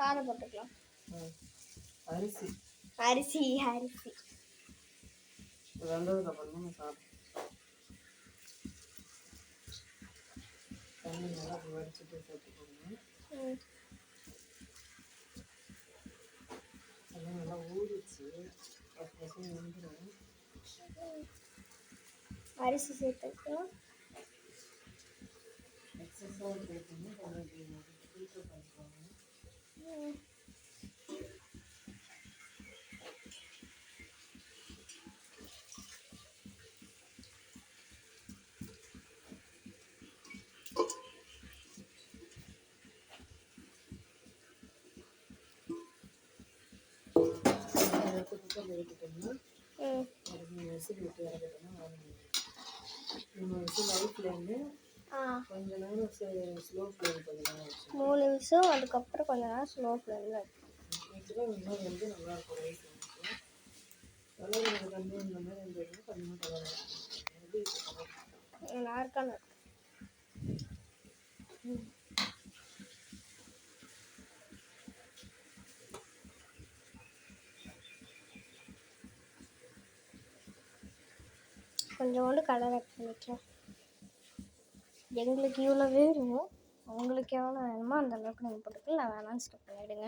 காரம் போட்டுக்கலாம். அரிசி அரிசி அரிசி வெந்ததுக்கு அப்புறமா சாப்பிட்டு தண்ணி நல்லா வடிச்சிட்டு சேர்த்துக்கோங்க. தண்ணி நல்லா ஊறிச்சு வந்துடும். அரிசி சேர்த்துக்கலாம். எக்ஸஸாக சேர்த்துன்னு கொஞ்சம் ஃபில்டர் பண்ணிக்கோங்க. குக்கரில் விட்டுட்டோம்னா ஒரு 3 விசில் விட்டு இறக்கிட்டோம்னா 3 விசில் ஹை ஃப்ளேமு, கொஞ்ச நேரம் ஸ்லோ ஃப்ளேம், கொஞ்ச நேரம் 3 விசில், அதுக்கப்புறம் கொஞ்ச நேரம் ஸ்லோ ஃப்ளேமில் ஆக்சுவலாக இன்னும் வந்து நல்லாயிருக்கும் ரைஸ் வந்து கலர் எனக்கு கம்மியாக இந்த மாதிரி இருந்ததுன்னா கம்மியாக கலர் நல்லா இருக்கானு. கொஞ்சோண்டு கலர் ஆட் பண்ணிக்கலாம். எங்களுக்கு இவ்வளோ வேணும், உங்களுக்கு எவ்வளோ வேணுமோ அந்த அளவுக்கு நீங்கள் போட்டுக்கலாம். நான் வேணாம்னு ஸ்கிப் பண்ணிவிடுங்க.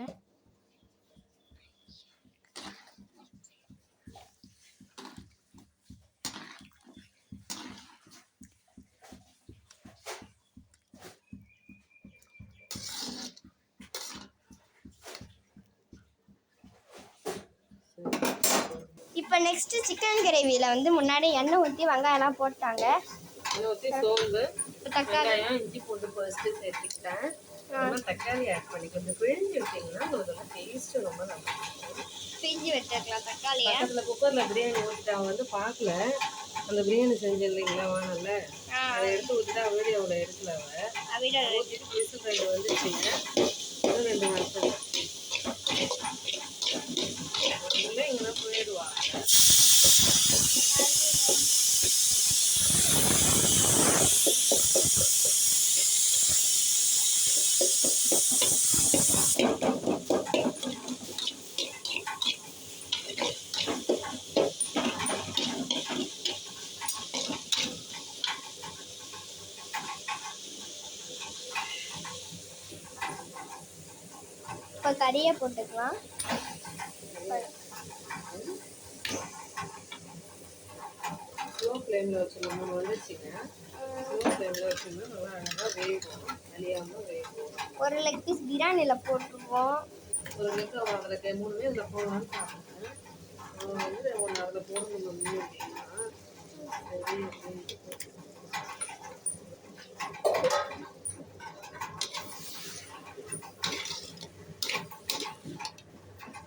இப்போ நெக்ஸ்ட்டு சிக்கன் கிரேவியில் வந்து முன்னாடி எண்ணெய் ஊற்றி வெங்காயம்லாம் போட்டாங்க. எண்ணெய் ஊற்றி சோம்பு, வெங்காயம், இஞ்சி பூண்டு ஃபர்ஸ்ட்டு சேர்த்துக்கிட்டேன். தக்காளி ஆட் பண்ணி கொஞ்சம் பிழிஞ்சு விட்டிங்கன்னா உங்களுக்கு டேஸ்ட்டு ரொம்ப நல்லா இருக்கும். பிழிஞ்சு வச்சுருக்கலாம் தக்காளியை. பக்கத்தில் குக்கரில் பிரியாணி ஊற்றிட்டு அவன் வந்து பார்க்கல, அந்த பிரியாணி செஞ்சு இல்லைங்களா வானல்ல, அதை எடுத்து ஊற்றிட்டு வீடியோவில் எடுக்கல அவள் ஊற்றிட்டு விசில் 2 வந்துச்சுங்க. இன்னும் 2 வருஷம் இல்லை இங்கே போயிடுவா. இப்போ கறியை போட்டுக்கலாம். ஸ்லோ ஃப்ளேமில் வச்சுருந்தோம், 3 வந்துச்சுங்க. ஸ்லோ ஃப்ளேமில் வச்சுருந்தா நல்லா அழகாக வேகும், அழியாமல் வேகும். ஒரு லெக் பீஸ் பிரியாணியில் போட்டுருவோம். ஒரு லெக் அதில் 3 இதில் போடலான்னு பார்த்துட்டேன். வந்து ஒன்று அதில் போடணும் அப்படின்னா சரி அப்படின்ட்டு